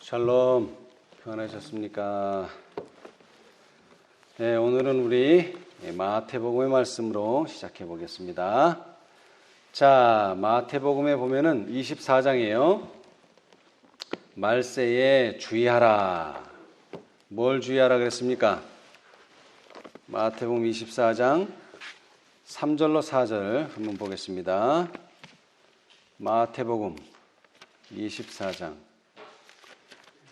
샬롬, 평안하셨습니까? 네, 오늘은 우리 마태복음의 말씀으로 시작해 보겠습니다. 자, 마태복음에 보면은 24장이에요. 말세에 주의하라. 뭘 주의하라 그랬습니까? 마태복음 24장 3절로 4절 한번 보겠습니다. 마태복음 24장.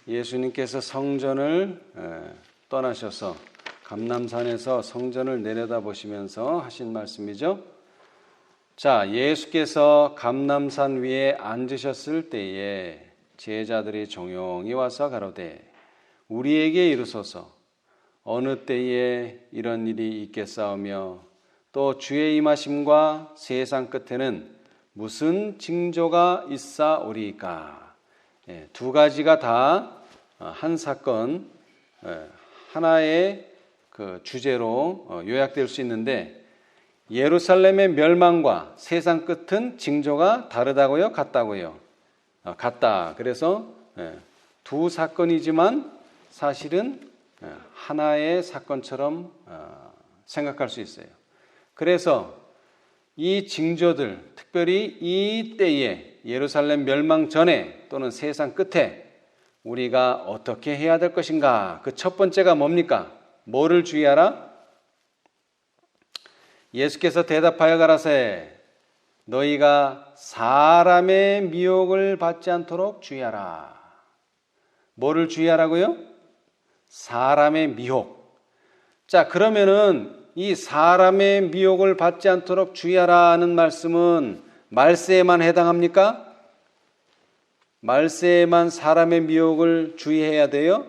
예수님께서 성전을 떠나셔서 감람산에서 성전을 내려다보시면서 하신 말씀이죠. 자, 예수께서 감람산 위에 앉으셨을 때에 제자들이 조용히 와서 가로되 우리에게 이르소서 어느 때에 이런 일이 있겠사오며 또 주의 임하심과 세상 끝에는 무슨 징조가 있사오리이까. 두 가지가 다 한 사건, 하나의 그 주제로 요약될 수 있는데 예루살렘의 멸망과 세상 끝은 징조가 다르다고요? 같다고요? 같다. 그래서 두 사건이지만 사실은 하나의 사건처럼 생각할 수 있어요. 그래서 이 징조들, 특별히 이 때에 예루살렘 멸망 전에 또는 세상 끝에 우리가 어떻게 해야 될 것인가? 그 첫 번째가 뭡니까? 뭐를 주의하라? 예수께서 대답하여 가라사대 너희가 사람의 미혹을 받지 않도록 주의하라. 뭐를 주의하라고요? 사람의 미혹. 자, 그러면은 이 사람의 미혹을 받지 않도록 주의하라는 말씀은 말세에만 해당합니까? 말세에만 사람의 미혹을 주의해야 돼요?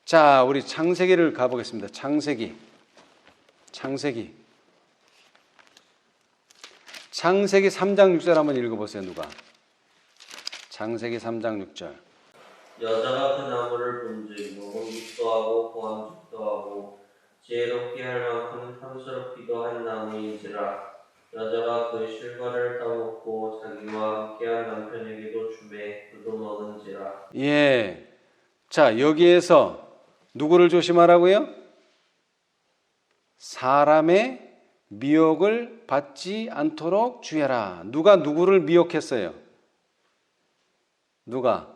자, 우리 창세기를 가보겠습니다. 창세기 3장 6절 한번 읽어보세요. 누가? 창세기 3장 6절. 여자가 그 나무를 본즉 먹음직도 하고 보암직도 하고 지혜롭게 할 만큼 탐스럽기도 한 나무인지라. 여자가 그 실과를 따먹고 자기와 함께한 남편에게도 주매 그도 먹은지라. 예. 자, 여기에서 누구를 조심하라고요? 사람의 미혹을 받지 않도록 주의하라. 누가 누구를 미혹했어요? 누가?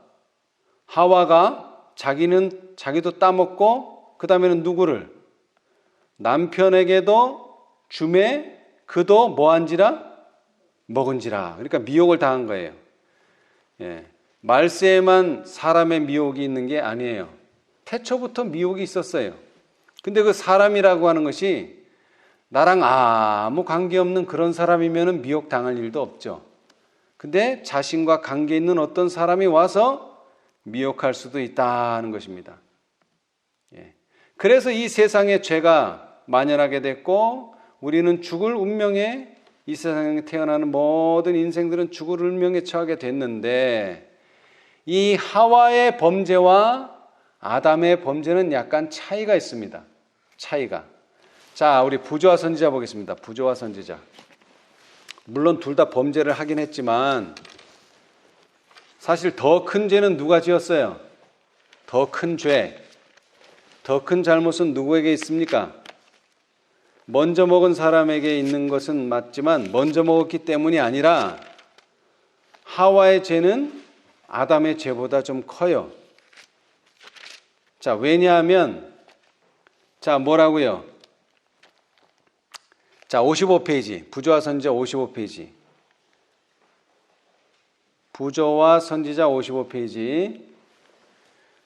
하와가 자기도 따먹고 그 다음에는 누구를? 남편에게도 주매 그도 뭐한지라? 먹은지라. 그러니까 미혹을 당한 거예요. 예. 말세에만 사람의 미혹이 있는 게 아니에요. 태초부터 미혹이 있었어요. 근데 그 사람이라고 하는 것이 나랑 아무 관계없는 그런 사람이면 미혹 당할 일도 없죠. 근데 자신과 관계 있는 어떤 사람이 와서 미혹할 수도 있다는 것입니다. 예. 그래서 이 세상에 죄가 만연하게 됐고 우리는 죽을 운명에 이 세상에 태어나는 모든 인생들은 죽을 운명에 처하게 됐는데 이 하와의 범죄와 아담의 범죄는 약간 차이가 있습니다. 차이가. 자, 우리 부조와 선지자 보겠습니다. 부조와 선지자. 물론 둘 다 범죄를 하긴 했지만 사실 더 큰 죄는 누가 지었어요? 더 큰 죄, 더 큰 잘못은 누구에게 있습니까? 먼저 먹은 사람에게 있는 것은 맞지만 먼저 먹었기 때문이 아니라 하와의 죄는 아담의 죄보다 좀 커요. 자, 왜냐하면 자, 뭐라고요? 자, 55페이지. 부조와 선지자 55페이지. 부조와 선지자 55페이지.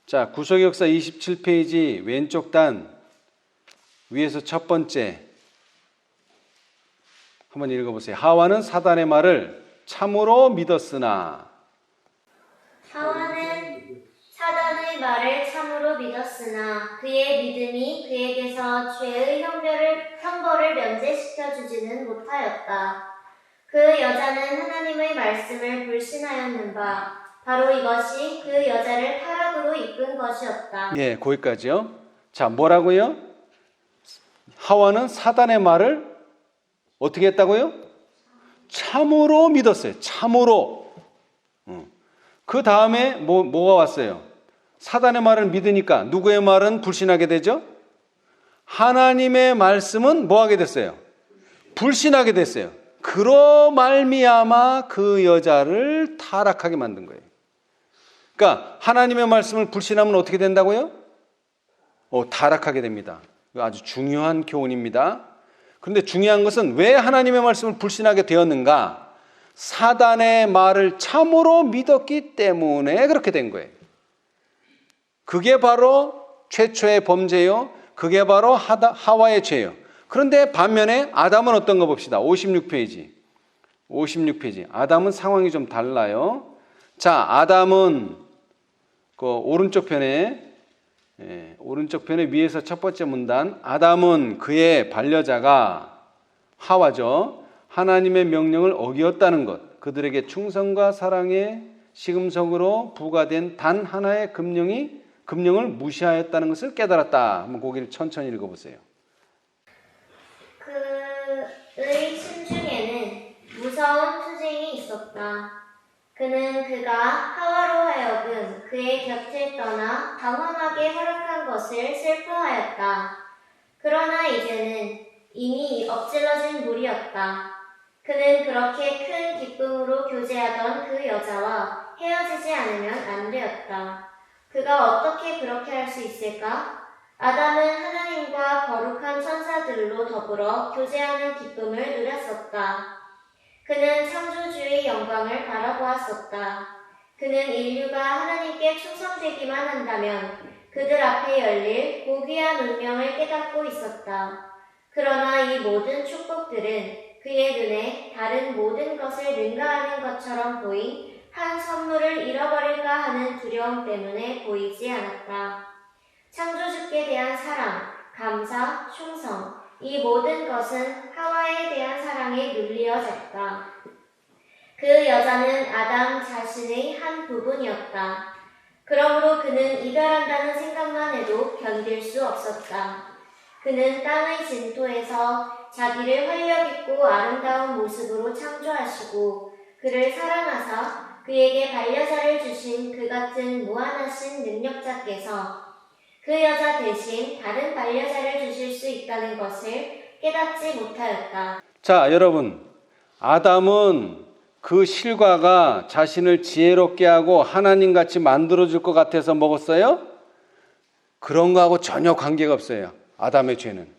자, 구속의 역사 27페이지 왼쪽 단 위에서 첫 번째 한번 읽어보세요. 하와는 사단의 말을 참으로 믿었으나 하와는 사단의 말을 참으로 믿었으나 그의 믿음이 그에게서 죄의 형벌을 면제시켜 주지는 못하였다. 그 여자는 하나님의 말씀을 불신하였는 바 바로 이것이 그 여자를 타락으로 이끈 것이었다. 예, 거기까지요. 자, 뭐라고요? 하와는 사단의 말을 어떻게 했다고요? 참으로 믿었어요. 참으로. 그 다음에 뭐가 왔어요? 사단의 말을 믿으니까 누구의 말은 불신하게 되죠? 하나님의 말씀은 뭐 하게 됐어요? 불신하게 됐어요. 그로 말미암아 그 여자를 타락하게 만든 거예요. 그러니까 하나님의 말씀을 불신하면 어떻게 된다고요? 타락하게 됩니다. 이거 아주 중요한 교훈입니다. 그런데 중요한 것은 왜 하나님의 말씀을 불신하게 되었는가? 사단의 말을 참으로 믿었기 때문에 그렇게 된 거예요. 그게 바로 최초의 범죄요. 그게 바로 하와의 죄요. 그런데 반면에 아담은 어떤 거 봅시다. 56페이지. 아담은 상황이 좀 달라요. 자, 아담은 그 오른쪽 편에 위에서 첫 번째 문단, 아담은 그의 반려자가 하와죠. 하나님의 명령을 어기었다는 것, 그들에게 충성과 사랑의 시금석으로 부과된 단 하나의 금령을 무시하였다는 것을 깨달았다. 한번 고개를 천천히 읽어보세요. 그의 심중에는 무서운 투쟁이 있었다. 그는 그가 하와로 하여금 그의 곁을 떠나 방황하게 허락한 것을 슬퍼하였다. 그러나 이제는 이미 엎질러진 물이었다. 그는 그렇게 큰 기쁨으로 교제하던 그 여자와 헤어지지 않으면 안 되었다. 그가 어떻게 그렇게 할 수 있을까? 아담은 하나님과 거룩한 천사들로 더불어 교제하는 기쁨을 누렸었다. 그는 창조주의 영광을 바라보았었다. 그는 인류가 하나님께 충성되기만 한다면 그들 앞에 열릴 고귀한 운명을 깨닫고 있었다. 그러나 이 모든 축복들은 그의 눈에 다른 모든 것을 능가하는 것처럼 보인 한 선물을 잃어버릴까 하는 두려움 때문에 보이지 않았다. 창조주께 대한 사랑, 감사, 충성, 이 모든 것은 하와에 대한 사랑에 눌리어졌다. 그 여자는 아담 자신의 한 부분이었다. 그러므로 그는 이별한다는 생각만 해도 견딜 수 없었다. 그는 땅의 진토에서 자기를 활력있고 아름다운 모습으로 창조하시고 그를 사랑하사 그에게 반려자를 주신 그 같은 무한하신 능력자께서 그 여자 대신 다른 반려자를 주실 수 있다는 것을 깨닫지 못하였다. 자, 여러분, 아담은 그 실과가 자신을 지혜롭게 하고 하나님같이 만들어줄 것 같아서 먹었어요? 그런 거하고 전혀 관계가 없어요. 아담의 죄는.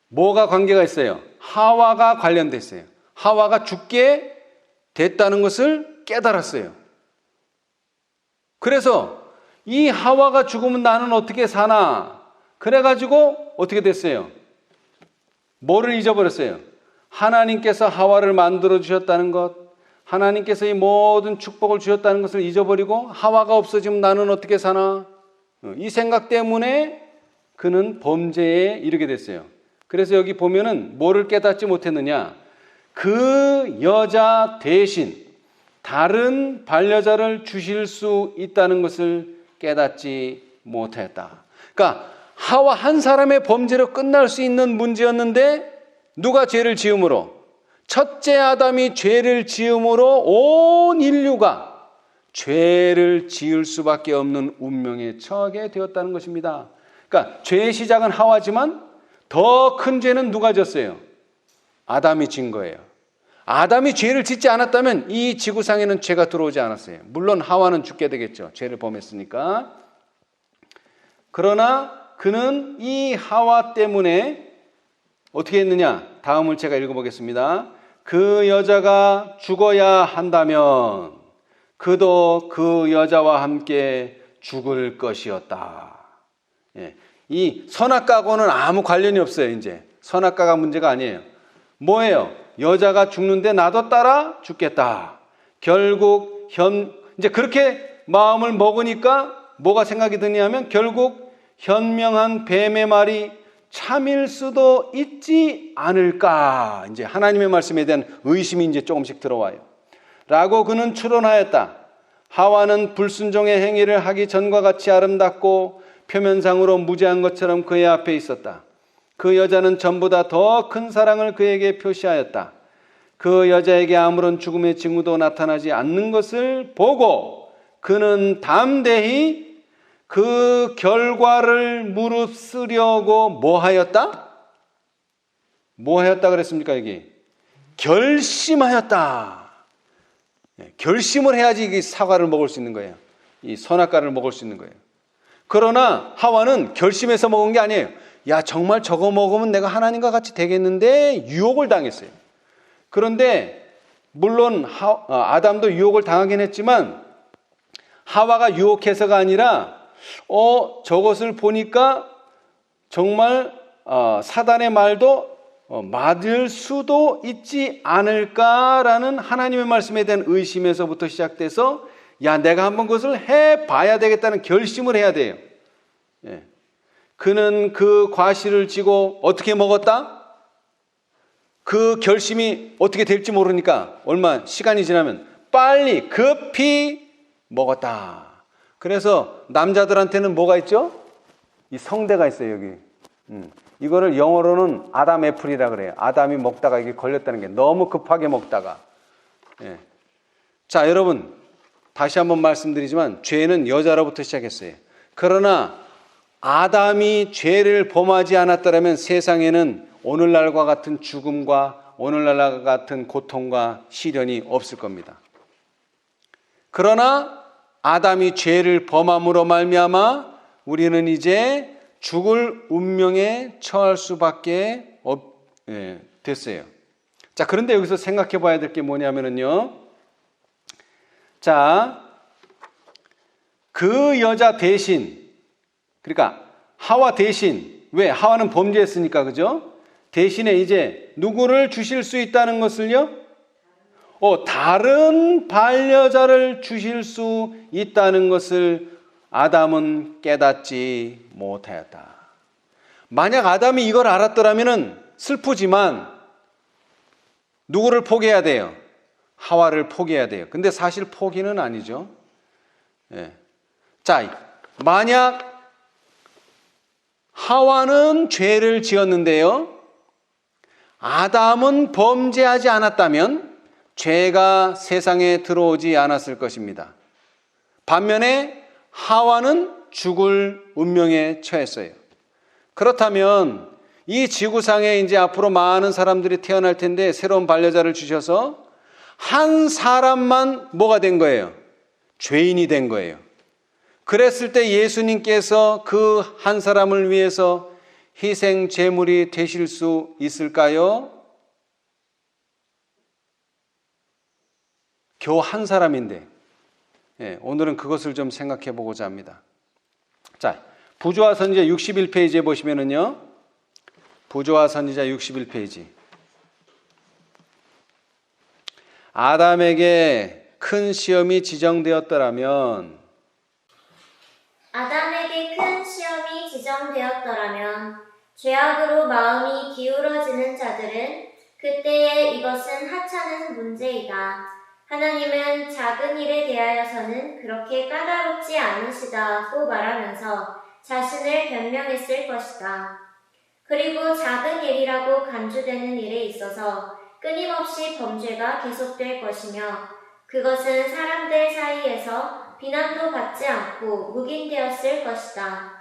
뭐가 관계가 있어요? 하와가 관련됐어요. 하와가 죽게 됐다는 것을 깨달았어요. 그래서 이 하와가 죽으면 나는 어떻게 사나? 그래가지고 어떻게 됐어요? 뭐를 잊어버렸어요? 하나님께서 하와를 만들어 주셨다는 것, 하나님께서 이 모든 축복을 주셨다는 것을 잊어버리고 하와가 없어지면 나는 어떻게 사나? 이 생각 때문에 그는 범죄에 이르게 됐어요. 그래서 여기 보면은 뭐를 깨닫지 못했느냐? 그 여자 대신 다른 반려자를 주실 수 있다는 것을 깨닫지 못했다. 그러니까 하와 한 사람의 범죄로 끝날 수 있는 문제였는데 누가 죄를 지음으로? 첫째 아담이 죄를 지음으로 온 인류가 죄를 지을 수밖에 없는 운명에 처하게 되었다는 것입니다. 그러니까 죄의 시작은 하와지만 더 큰 죄는 누가 졌어요? 아담이 진 거예요. 아담이 죄를 짓지 않았다면 이 지구상에는 죄가 들어오지 않았어요. 물론 하와는 죽게 되겠죠. 죄를 범했으니까. 그러나 그는 이 하와 때문에 어떻게 했느냐? 다음을 제가 읽어보겠습니다. 그 여자가 죽어야 한다면 그도 그 여자와 함께 죽을 것이었다. 예. 이 선악과하고는 아무 관련이 없어요. 이제 선악과가 문제가 아니에요. 뭐예요? 여자가 죽는데 나도 따라 죽겠다. 결국 이제 그렇게 마음을 먹으니까 뭐가 생각이 드냐면 결국 현명한 뱀의 말이 참일 수도 있지 않을까. 이제 하나님의 말씀에 대한 의심이 이제 조금씩 들어와요. 라고 그는 추론하였다. 하와는 불순종의 행위를 하기 전과 같이 아름답고 표면상으로 무죄한 것처럼 그의 앞에 있었다. 그 여자는 전보다 더 큰 사랑을 그에게 표시하였다. 그 여자에게 아무런 죽음의 징후도 나타나지 않는 것을 보고 그는 담대히 그 결과를 무릅쓰려고 뭐 하였다? 뭐 하였다 그랬습니까? 여기 결심하였다. 결심을 해야지 이 사과를 먹을 수 있는 거예요. 이 선악과를 먹을 수 있는 거예요. 그러나 하와는 결심해서 먹은 게 아니에요. 야, 정말 저거 먹으면 내가 하나님과 같이 되겠는데 유혹을 당했어요. 그런데 물론 아담도 유혹을 당하긴 했지만 하와가 유혹해서가 아니라 저것을 보니까 정말 사단의 말도 맞을 수도 있지 않을까라는 하나님의 말씀에 대한 의심에서부터 시작돼서 야, 내가 한번 그것을 해봐야 되겠다는 결심을 해야 돼요. 예. 그는 그 과실을 지고 어떻게 먹었다? 그 결심이 어떻게 될지 모르니까 얼마 시간이 지나면 빨리 급히 먹었다. 그래서 남자들한테는 뭐가 있죠? 이 성대가 있어요, 여기. 이거를 영어로는 아담 애플이라 그래요. 아담이 먹다가 이게 걸렸다는 게 너무 급하게 먹다가. 예. 자, 여러분 다시 한번 말씀드리지만 죄는 여자로부터 시작했어요. 그러나 아담이 죄를 범하지 않았더라면 세상에는 오늘날과 같은 죽음과 오늘날과 같은 고통과 시련이 없을 겁니다. 그러나 아담이 죄를 범함으로 말미암아 우리는 이제 죽을 운명에 처할 수밖에 됐어요. 자, 그런데 여기서 생각해 봐야 될 게 뭐냐면요. 자, 그 여자 대신, 그러니까 하와 대신, 왜? 하와는 범죄했으니까, 그죠? 대신에 이제 누구를 주실 수 있다는 것을요? 다른 반려자를 주실 수 있다는 것을 아담은 깨닫지 못하였다. 만약 아담이 이걸 알았더라면 슬프지만 누구를 포기해야 돼요? 하와를 포기해야 돼요. 근데 사실 포기는 아니죠. 예. 자, 만약 하와는 죄를 지었는데요, 아담은 범죄하지 않았다면 죄가 세상에 들어오지 않았을 것입니다. 반면에 하와는 죽을 운명에 처했어요. 그렇다면 이 지구상에 이제 앞으로 많은 사람들이 태어날 텐데 새로운 반려자를 주셔서 한 사람만 뭐가 된 거예요? 죄인이 된 거예요. 그랬을 때 예수님께서 그 한 사람을 위해서 희생 제물이 되실 수 있을까요? 겨우 한 사람인데, 오늘은 그것을 좀 생각해 보고자 합니다. 자, 부조와 선지자 61페이지에 보시면은요, 부조와 선지자 61페이지. 아담에게 큰 시험이 지정되었더라면, 아담에게 큰 시험이 지정되었더라면 죄악으로 마음이 기울어지는 자들은 그때에 이것은 하찮은 문제이다. 하나님은 작은 일에 대하여서는 그렇게 까다롭지 않으시다고 말하면서 자신을 변명했을 것이다. 그리고 작은 일이라고 간주되는 일에 있어서 끊임없이 범죄가 계속될 것이며 그것은 사람들 사이에서 비난도 받지 않고 묵인되었을 것이다.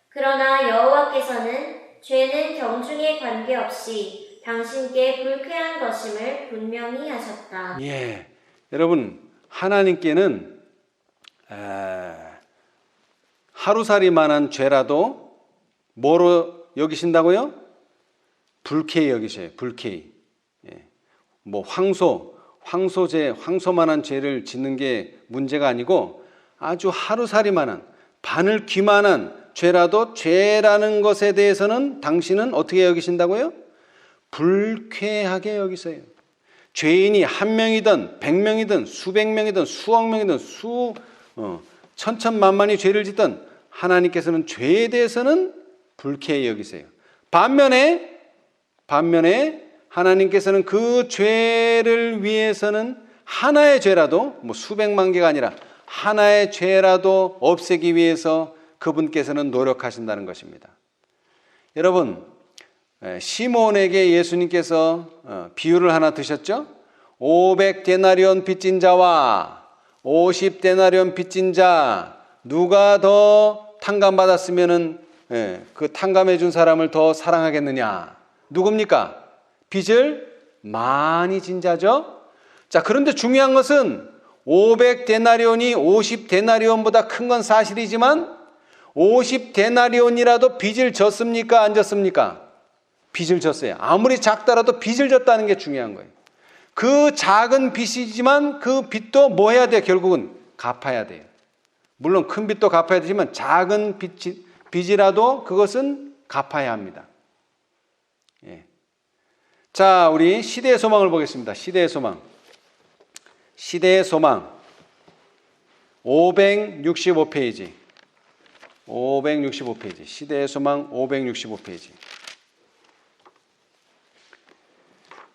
그러나 여호와께서는 죄는 경중에 관계없이 당신께 불쾌한 것임을 분명히 하셨다. 예, 여러분 하나님께는 하루살이만한 죄라도 뭐로 여기신다고요? 불쾌히 여기셔요. 불쾌히. 뭐 황소만한 죄를 짓는 게 문제가 아니고 아주 하루살이만한 바늘귀만한 죄라도 죄라는 것에 대해서는 당신은 어떻게 여기신다고요? 불쾌하게 여기세요. 죄인이 한 명이든 100명이든 수백 명이든 수억 명이든 천천만만히 죄를 짓든 하나님께서는 죄에 대해서는 불쾌히 여기세요. 반면에 하나님께서는 그 죄를 위해서는 하나의 죄라도 뭐 수백만 개가 아니라 하나의 죄라도 없애기 위해서 그분께서는 노력하신다는 것입니다. 여러분, 시몬에게 예수님께서 비유를 하나 드셨죠? 500데나리온 빚진 자와 50데나리온 빚진 자 누가 더 탕감받았으면은 그 탕감해 준 사람을 더 사랑하겠느냐? 누굽니까? 빚을 많이 진 자죠. 자, 그런데 중요한 것은 500데나리온이 50데나리온보다 큰 건 사실이지만 50데나리온이라도 빚을 졌습니까? 안 졌습니까? 빚을 졌어요. 아무리 작더라도 빚을 졌다는 게 중요한 거예요. 그 작은 빚이지만 그 빚도 뭐 해야 돼요? 결국은 갚아야 돼요. 물론 큰 빚도 갚아야 되지만 작은 빚이라도 그것은 갚아야 합니다. 예. 자, 우리 시대의 소망을 보겠습니다. 시대의 소망. 시대의 소망 565페이지. 565페이지. 시대의 소망 565페이지.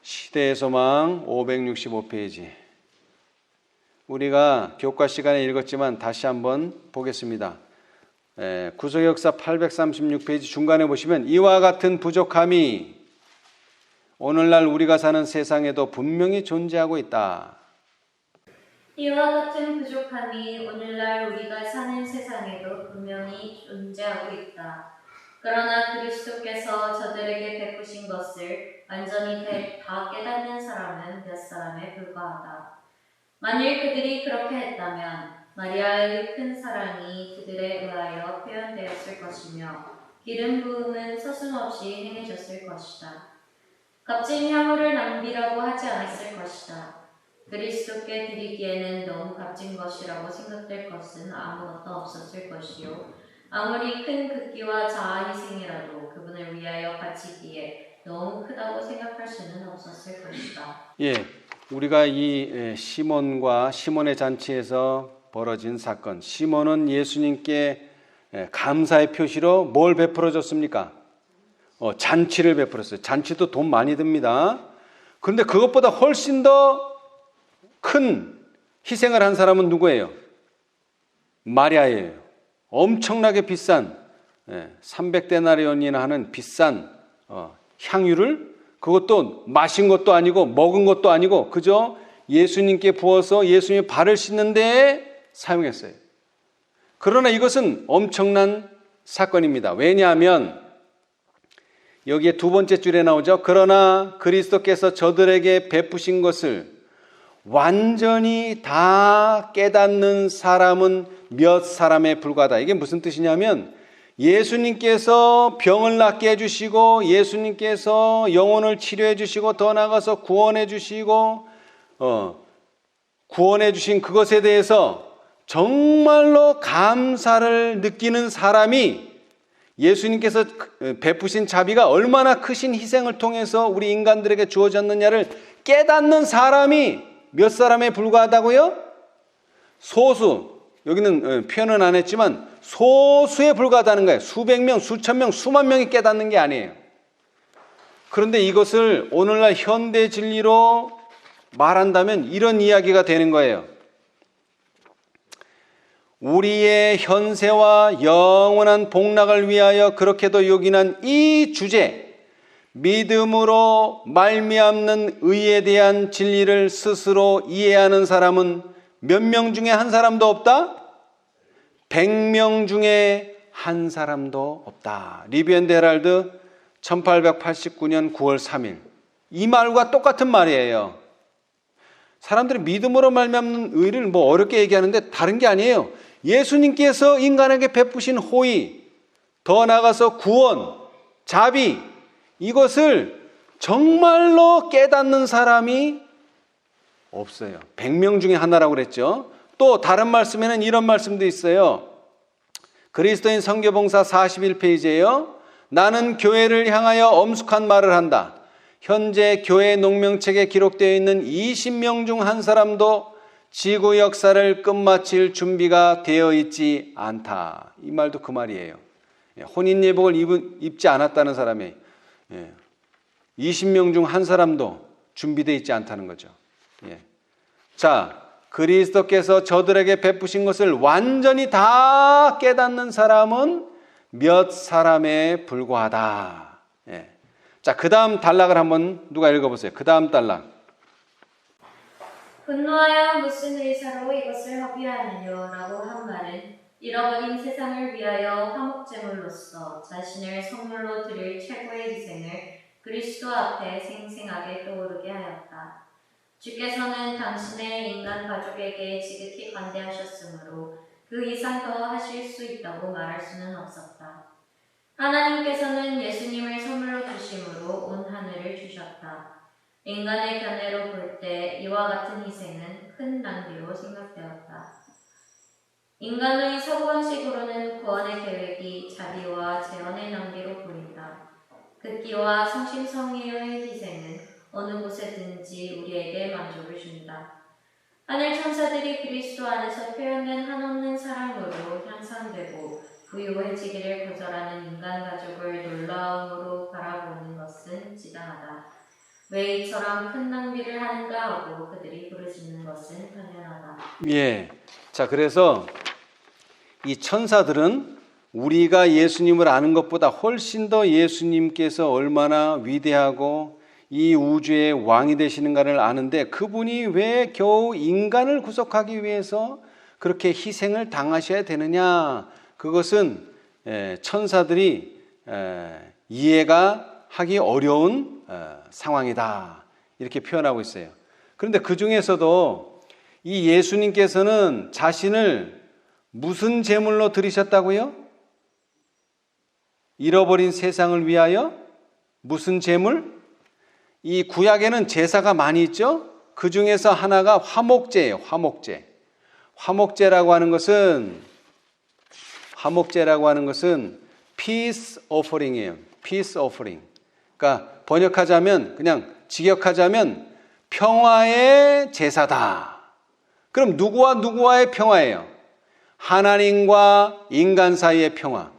시대의 소망 565페이지. 우리가 교과 시간에 읽었지만 다시 한번 보겠습니다. 구속역사 836페이지 중간에 보시면 이와 같은 부족함이 오늘날 우리가 사는 세상에도 분명히 존재하고 있다. 이와 같은 부족함이 오늘날 우리가 사는 세상에도 분명히 존재하고 있다. 그러나 그리스도께서 저들에게 베푸신 것을 완전히 다 깨닫는 사람은 몇 사람에 불과하다. 만일 그들이 그렇게 했다면 마리아의 큰 사랑이 그들에 의하여 표현되었을 것이며 기름 부음은 서슴없이 행해졌을 것이다. 값진 향후를 낭비라고 하지 않았을 것이다. 그리스도께 드리기에는 너무 값진 것이라고 생각될 것은 아무것도 없었을 것이요 아무리 큰 극기와 자아 희생이라도 그분을 위하여 바치기에 너무 크다고 생각할 수는 없었을 것이다. 예, 우리가 이 시몬과 시몬의 잔치에서 벌어진 사건, 시몬은 예수님께 감사의 표시로 뭘 베풀어 줬습니까? 잔치를 베풀었어요. 잔치도 돈 많이 듭니다. 그런데 그것보다 훨씬 더 큰 희생을 한 사람은 누구예요? 마리아예요. 엄청나게 비싼 300데나리온이나 하는 비싼 향유를 그것도 마신 것도 아니고 먹은 것도 아니고 그저 예수님께 부어서 예수님의 발을 씻는 데에 사용했어요. 그러나 이것은 엄청난 사건입니다. 왜냐하면 여기에 두 번째 줄에 나오죠. 그러나 그리스도께서 저들에게 베푸신 것을 완전히 다 깨닫는 사람은 몇 사람에 불과하다. 이게 무슨 뜻이냐면 예수님께서 병을 낫게 해주시고 예수님께서 영혼을 치료해 주시고 더 나아가서 구원해 주시고 구원해 주신 그것에 대해서 정말로 감사를 느끼는 사람이 예수님께서 베푸신 자비가 얼마나 크신 희생을 통해서 우리 인간들에게 주어졌느냐를 깨닫는 사람이 몇 사람에 불과하다고요? 소수. 여기는 표현은 안 했지만 소수에 불과하다는 거예요. 수백 명, 수천 명, 수만 명이 깨닫는 게 아니에요. 그런데 이것을 오늘날 현대 진리로 말한다면 이런 이야기가 되는 거예요. 우리의 현세와 영원한 복락을 위하여 그렇게도 요긴한 이 주제, 믿음으로 말미암는 의에 대한 진리를 스스로 이해하는 사람은 몇 명 중에 한 사람도 없다? 100명 중에 한 사람도 없다. 리뷰 앤드 헤럴드 1889년 9월 3일. 이 말과 똑같은 말이에요. 사람들이 믿음으로 말미암는 의를 뭐 어렵게 얘기하는데 다른 게 아니에요. 예수님께서 인간에게 베푸신 호의, 더 나아가서 구원, 자비, 이것을 정말로 깨닫는 사람이 없어요. 100명 중에 하나라고 그랬죠. 또 다른 말씀에는 이런 말씀도 있어요. 그리스도인 선교봉사 41페이지에요. 나는 교회를 향하여 엄숙한 말을 한다. 현재 교회 농명책에 기록되어 있는 20명 중 한 사람도 지구 역사를 끝마칠 준비가 되어 있지 않다. 이 말도 그 말이에요. 혼인 예복을 입지 않았다는 사람이 20명 중 한 사람도 준비되어 있지 않다는 거죠. 자, 그리스도께서 저들에게 베푸신 것을 완전히 다 깨닫는 사람은 몇 사람에 불과하다. 자, 그 다음 단락을 한번 누가 읽어보세요. 그 다음 단락. 분노하여 무슨 의사로 이것을 허비하느냐라고 한 말은 잃어버린 세상을 위하여 화목제물로서 자신을 선물로 드릴 최고의 희생을 그리스도 앞에 생생하게 떠오르게 하였다. 주께서는 당신의 인간 가족에게 지극히 관대하셨으므로 그 이상 더 하실 수 있다고 말할 수는 없었다. 하나님께서는 예수님을 선물로 주심으로 온 하늘을 주셨다. 인간의 견해로 볼 때 이와 같은 희생은 큰 낭비로 생각되었다. 인간의 사고방식으로는 구원의 계획이 자비와 재원의 낭비로 보인다. 극기와 성심성의의 희생은 어느 곳에든지 우리에게 만족을 준다. 하늘 천사들이 그리스도 안에서 표현된 한없는 사랑으로 향상되고 부유해지기를 거절하는 인간 가족을 놀라움으로 바라보는 것은 지당하다. 왜 이처럼 큰 낭비를 하는가 하고 그들이 부르짖는 것은 당연하다. 예. 자, 그래서 이 천사들은 우리가 예수님을 아는 것보다 훨씬 더 예수님께서 얼마나 위대하고 이 우주의 왕이 되시는가를 아는데 그분이 왜 겨우 인간을 구속하기 위해서 그렇게 희생을 당하셔야 되느냐? 그것은 천사들이 이해가 하기 어려운 상황이다. 이렇게 표현하고 있어요. 그런데 그 중에서도 이 예수님께서는 자신을 무슨 제물로 드리셨다고요? 잃어버린 세상을 위하여 무슨 제물? 이 구약에는 제사가 많이 있죠? 그 중에서 하나가 화목제예요. 화목제. 화목제라고 하는 것은 peace offering이에요. peace offering. 그러니까 번역하자면 그냥 직역하자면 평화의 제사다. 그럼 누구와 누구와의 평화예요? 하나님과 인간 사이의 평화.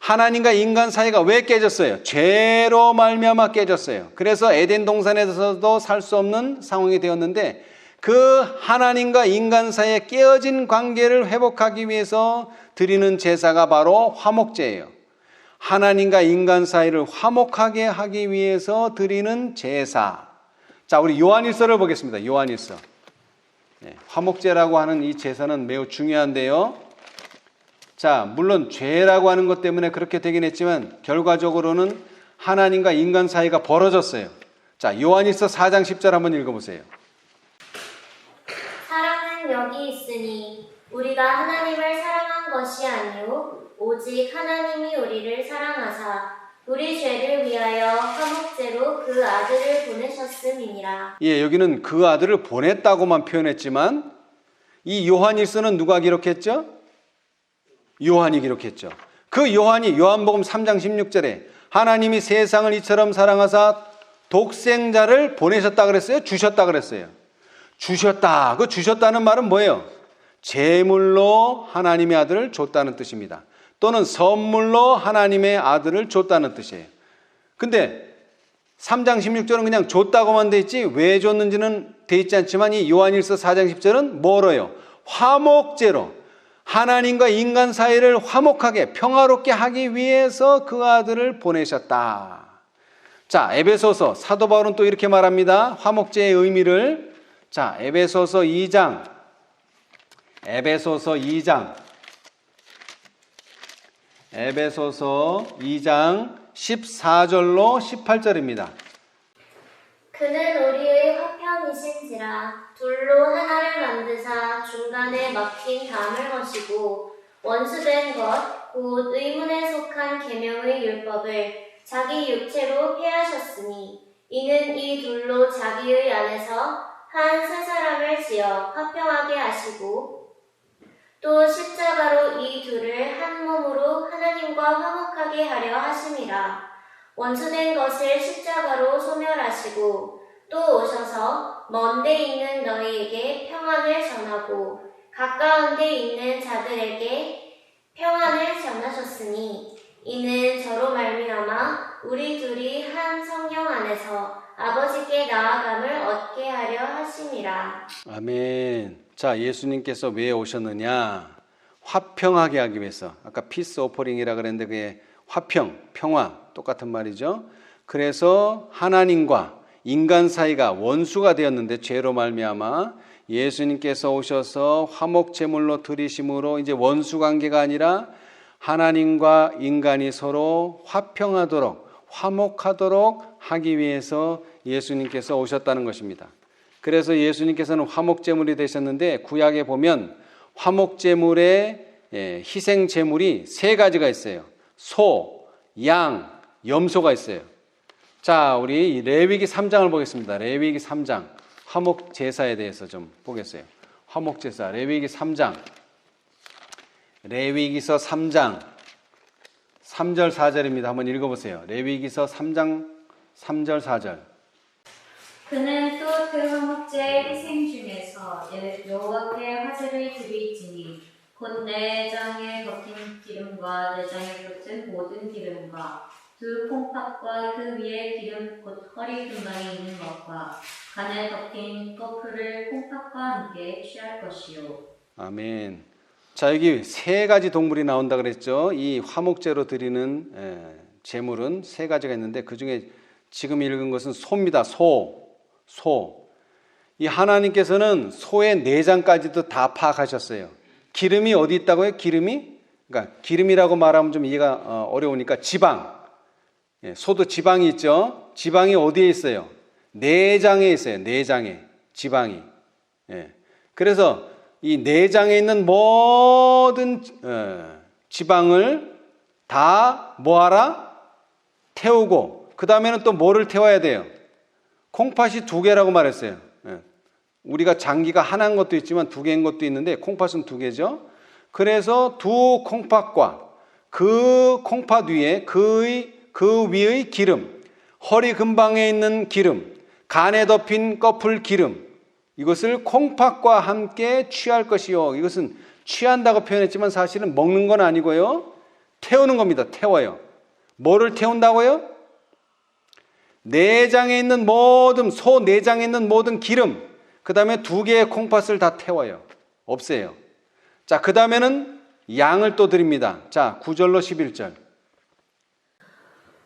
하나님과 인간 사이가 왜 깨졌어요? 죄로 말미암아 깨졌어요. 그래서 에덴 동산에서도 살 수 없는 상황이 되었는데 그 하나님과 인간 사이의 깨어진 관계를 회복하기 위해서 드리는 제사가 바로 화목제예요. 하나님과 인간 사이를 화목하게 하기 위해서 드리는 제사. 자, 우리 요한일서를 보겠습니다. 요한일서. 화목제라고 하는 이 제사는 매우 중요한데요. 자, 물론 죄라고 하는 것 때문에 그렇게 되긴 했지만 결과적으로는 하나님과 인간 사이가 벌어졌어요. 자, 요한일서 4장 10절 한번 읽어보세요. 사랑은 여기 있으니 우리가 하나님을 사랑한 것이 아니요 오직 하나님이 우리를 사랑하사 우리 죄를 위하여 화목제로 그 아들을 보내셨음이니라. 예, 여기는 그 아들을 보냈다고만 표현했지만 이 요한일서는 누가 기록했죠? 요한이 기록했죠. 그 요한이 요한복음 3장 16절에 하나님이 세상을 이처럼 사랑하사 독생자를 보내셨다 그랬어요? 주셨다 그랬어요? 주셨다. 그 주셨다는 말은 뭐예요? 제물로 하나님의 아들을 줬다는 뜻입니다. 또는 선물로 하나님의 아들을 줬다는 뜻이에요. 근데 3장 16절은 그냥 줬다고만 돼 있지 왜 줬는지는 돼 있지 않지만 이 요한일서 4장 10절은 뭐로요? 화목제로 하나님과 인간 사이를 화목하게 평화롭게 하기 위해서 그 아들을 보내셨다. 자, 에베소서 사도 바울은 또 이렇게 말합니다. 화목제의 의미를. 자, 에베소서 2장 14절로 18절입니다. 그는 우리의 화평이신지라 둘로 하나를 만드사 중간에 막힌 담을 거시고 원수된 것 곧 의문에 속한 계명의 율법을 자기 육체로 폐하셨으니 이는 이 둘로 자기의 안에서 한 새 사람을 지어 화평하게 하시고 또 십자가로 이 둘을 한 몸으로 하나님과 화목하게 하려 하심이라. 원수된 것을 십자가로 소멸하시고 또 오셔서 먼 데 있는 너희에게 평안을 전하고 가까운 데 있는 자들에게 평안을 전하셨으니 이는 저로 말미암아 우리 둘이 한 성령 안에서 아버지께 나아감을 얻게 하려 하심이라. 아멘. 자, 예수님께서 왜 오셨느냐? 화평하게 하기 위해서. 아까 피스 오퍼링이라 그랬는데 그게 화평, 평화 똑같은 말이죠. 그래서 하나님과 인간 사이가 원수가 되었는데 죄로 말미암아 예수님께서 오셔서 화목제물로 드리심으로 이제 원수관계가 아니라 하나님과 인간이 서로 화평하도록 화목하도록 하기 위해서 예수님께서 오셨다는 것입니다. 그래서 예수님께서는 화목제물이 되셨는데 구약에 보면 화목제물의 희생제물이 세 가지가 있어요. 소, 양, 염소가 있어요. 자, 우리 레위기 3장을 보겠습니다. 레위기 3장 화목제사에 대해서 좀 보겠어요. 화목제사 레위기 3장 레위기서 3장 3절 4절입니다. 한번 읽어보세요. 레위기서 3장 3절 4절. 그는 또 그 화목제의 희생 중에서 여호와께 화제를 드릴지니 곧 내장에 덮인 기름과 내장에 붙은 모든 기름과 두 콩팥과 그 위에 기름 곧 허리 근방에 있는 것과 간에 덮인 거풀을 콩팥과 함께 취할 것이요. 아멘. 자, 여기 세 가지 동물이 나온다 그랬죠. 이 화목제로 드리는 제물은 세 가지가 있는데 그 중에 지금 읽은 것은 소입니다. 소. 이 하나님께서는 소의 내장까지도 다 파악하셨어요. 기름이 어디 있다고요? 기름이? 그러니까 기름이라고 말하면 좀 이해가 어려우니까 지방. 소도 지방이 있죠. 지방이 어디에 있어요? 내장에 있어요. 내장에 지방이. 그래서 이 내장에 있는 모든 지방을 다 뭐하라? 태우고 그 다음에는 또 뭐를 태워야 돼요? 콩팥이 2개라고 말했어요. 우리가 장기가 하나인 것도 있지만 2개인 것도 있는데 콩팥은 2개죠. 그래서 두 콩팥과 그 콩팥 위에 그 위의 기름, 허리 근방에 있는 기름, 간에 덮인 거풀 기름, 이것을 콩팥과 함께 취할 것이요. 이것은 취한다고 표현했지만 사실은 먹는 건 아니고요. 태우는 겁니다. 태워요. 뭐를 태운다고요? 내장에 있는 모든 소 내장에 있는 모든 기름, 그 다음에 2개의 콩팥을 다 태워요. 없애요. 자, 그 다음에는 양을 또 드립니다. 자, 9절로 11절.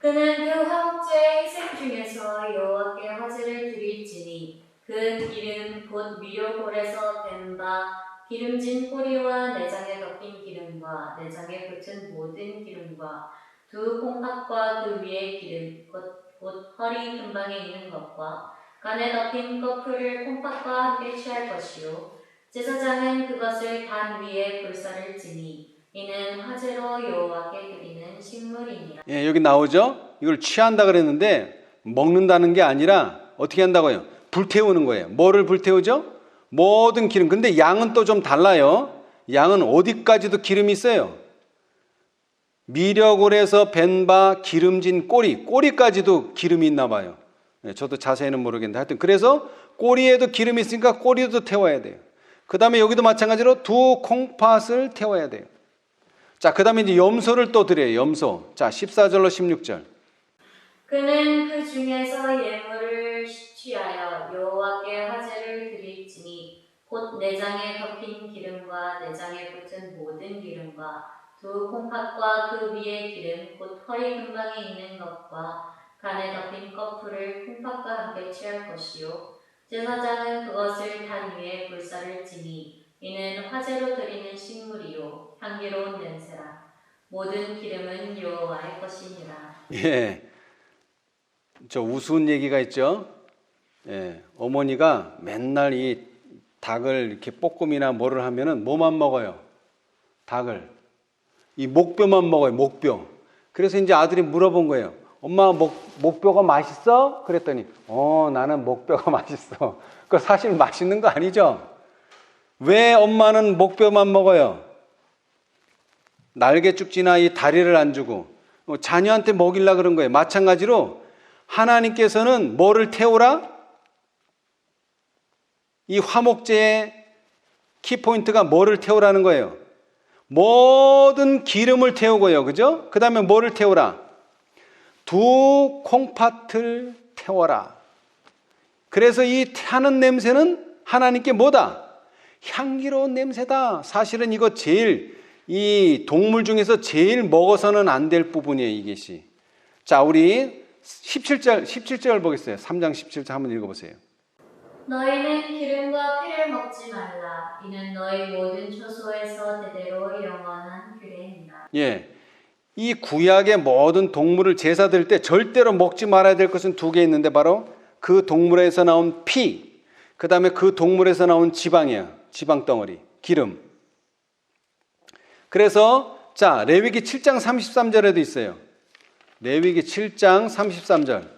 그는 그 화목제의 희생 중에서 여호와께 화제를 드릴지니 그 기름 곧 미려골에서 된 바 기름진 꼬리와 내장에 덮인 기름과 내장에 붙은 모든 기름과 두 콩팥과 그 위에 기름 곧 허리 근방에 있는 것과 간에 덮인 거풀을 콩팥과 함께 취할 것이요 제사장은 그것을 단 위에 불사를 지니 이는 화제로 여호와께 드리는 식물이니라. 여기 나오죠? 이걸 취한다 그랬는데 먹는다는 게 아니라 어떻게 한다고요? 불태우는 거예요. 뭐를 불태우죠? 모든 기름. 근데 양은 또 좀 달라요. 양은 어디까지도 기름이 있어요. 미려골에서 밴 바 기름진 꼬리까지도 기름이 있나 봐요. 저도 자세히는 모르겠는데 하여튼 그래서 꼬리에도 기름이 있으니까 꼬리도 태워야 돼요. 그 다음에 여기도 마찬가지로 두 콩팥을 태워야 돼요. 자, 그 다음에 이제 염소를 또 드려요. 염소. 자, 14절로 16절. 그는 그 중에서 예물을 취하여 여호와께 화제를 드릴지니 곧 내장에 덮인 기름과 내장에 붙은 모든 기름과 두 콩팥과 그 위에 기름 곧 허리 근방에 있는 것과 간에 덮인 거풀을 콩팥과 함께 취할 것이요 제사장은 그것을 단 위에 불사를 지니 이는 화제로 드리는 식물이요 향기로운 냄새라 모든 기름은 여호와의 것이니라. 저 우스운 얘기가 있죠. 어머니가 맨날 이 닭을 이렇게 볶음이나 뭐를 하면은 뭐만 먹어요? 닭을. 이 목뼈만 먹어요. 목뼈. 그래서 이제 아들이 물어본 거예요. 엄마 목뼈가 맛있어? 그랬더니 나는 목뼈가 맛있어. 그거 사실 맛있는 거 아니죠? 왜 엄마는 목뼈만 먹어요? 날개죽지나 이 다리를 안 주고 자녀한테 먹이려고 그런 거예요. 마찬가지로 하나님께서는 뭐를 태우라? 이 화목제의 키포인트가 뭐를 태우라는 거예요? 모든 기름을 태우고요. 그죠? 그 다음에 뭐를 태우라? 두 콩팥을 태워라. 그래서 이 타는 냄새는 하나님께 뭐다? 향기로운 냄새다. 사실은 이거 이 동물 중에서 제일 먹어서는 안 될 부분이에요, 이것이. 자, 우리 17절 보겠어요. 3장 17절 한번 읽어보세요. 너희는 기름과 피를 먹지 말라. 이는 너희 모든 초소에서 대대로 영원한 규례니라. 예. 이 구약의 모든 동물을 제사 드릴 때 절대로 먹지 말아야 될 것은 두 개 있는데 바로 그 동물에서 나온 피, 그 다음에 그 동물에서 나온 지방이야. 지방 덩어리, 기름. 그래서 자, 레위기 7장 33절에도 있어요. 레위기 7장 33절.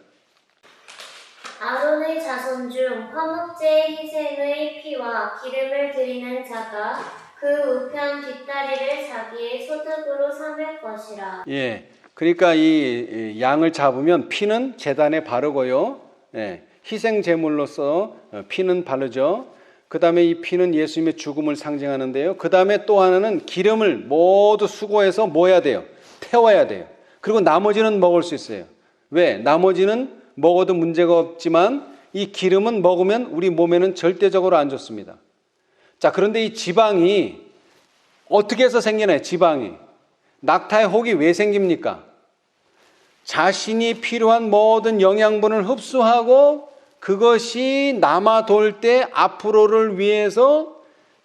아론의 자손 중 화목제의 희생의 피와 기름을 드리는 자가 그 우편 뒷다리를 자기의 소득으로 삼을 것이라. 예. 그러니까 이 양을 잡으면 피는 제단에 바르고요. 예. 희생 제물로서 피는 바르죠. 그 다음에 이 피는 예수님의 죽음을 상징하는데요. 그 다음에 또 하나는 기름을 모두 수고해서 뭐 해야 돼요? 태워야 돼요. 그리고 나머지는 먹을 수 있어요. 왜? 나머지는 먹어도 문제가 없지만 이 기름은 먹으면 우리 몸에는 절대적으로 안 좋습니다. 자, 그런데 이 지방이 어떻게 해서 생기나요? 지방이. 낙타의 혹이 왜 생깁니까? 자신이 필요한 모든 영양분을 흡수하고 그것이 남아 돌 때 앞으로를 위해서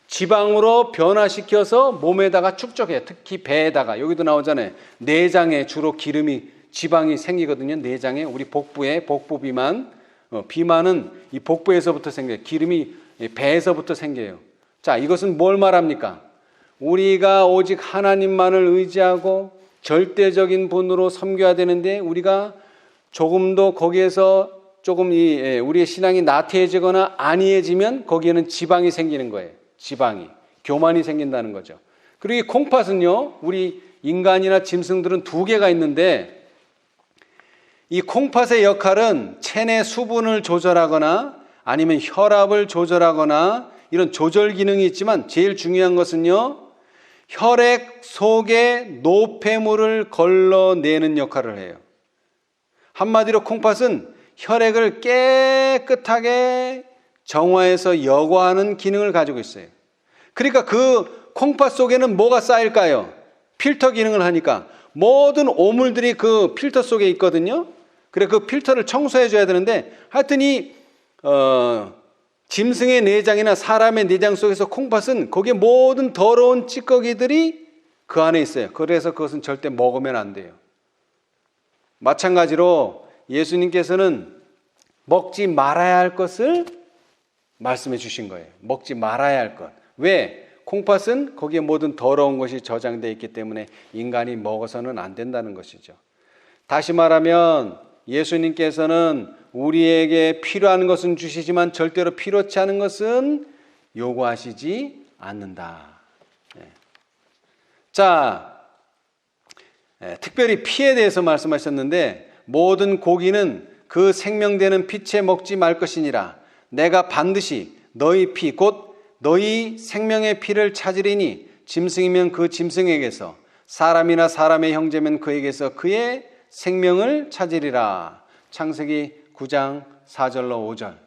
지방으로 변화시켜서 몸에다가 축적해요. 특히 배에다가. 여기도 나오잖아요. 내장에 주로 기름이 지방이 생기거든요. 내장에 우리 복부에 복부 비만. 비만은 이 복부에서부터 생겨요. 기름이 배에서부터 생겨요. 자, 이것은 뭘 말합니까? 우리가 오직 하나님만을 의지하고 절대적인 분으로 섬겨야 되는데 우리가 조금 더 거기에서 조금 우리의 신앙이 나태해지거나 안이해지면 거기에는 지방이 생기는 거예요. 지방이. 교만이 생긴다는 거죠. 그리고 이 콩팥은요, 우리 인간이나 짐승들은 두 개가 있는데 이 콩팥의 역할은 체내 수분을 조절하거나 아니면 혈압을 조절하거나 이런 조절 기능이 있지만 제일 중요한 것은요, 혈액 속에 노폐물을 걸러내는 역할을 해요. 한마디로 콩팥은 혈액을 깨끗하게 정화해서 여과하는 기능을 가지고 있어요. 그러니까 그 콩팥 속에는 뭐가 쌓일까요? 필터 기능을 하니까 모든 오물들이 그 필터 속에 있거든요. 그래 그 필터를 청소해 줘야 되는데 하여튼 짐승의 내장이나 사람의 내장 속에서 콩팥은 거기에 모든 더러운 찌꺼기들이 그 안에 있어요. 그래서 그것은 절대 먹으면 안 돼요. 마찬가지로 예수님께서는 먹지 말아야 할 것을 말씀해 주신 거예요. 먹지 말아야 할 것. 왜? 콩팥은 거기에 모든 더러운 것이 저장되어 있기 때문에 인간이 먹어서는 안 된다는 것이죠. 다시 말하면 예수님께서는 우리에게 필요한 것은 주시지만 절대로 필요치 않은 것은 요구하시지 않는다. 자, 특별히 피에 대해서 말씀하셨는데 모든 고기는 그 생명되는 피채 먹지 말 것이니라. 내가 반드시 너희 피 곧 너희 생명의 피를 찾으리니 짐승이면 그 짐승에게서 사람이나 사람의 형제면 그에게서 그의 생명을 찾으리라. 창세기 9장 4절로 5절.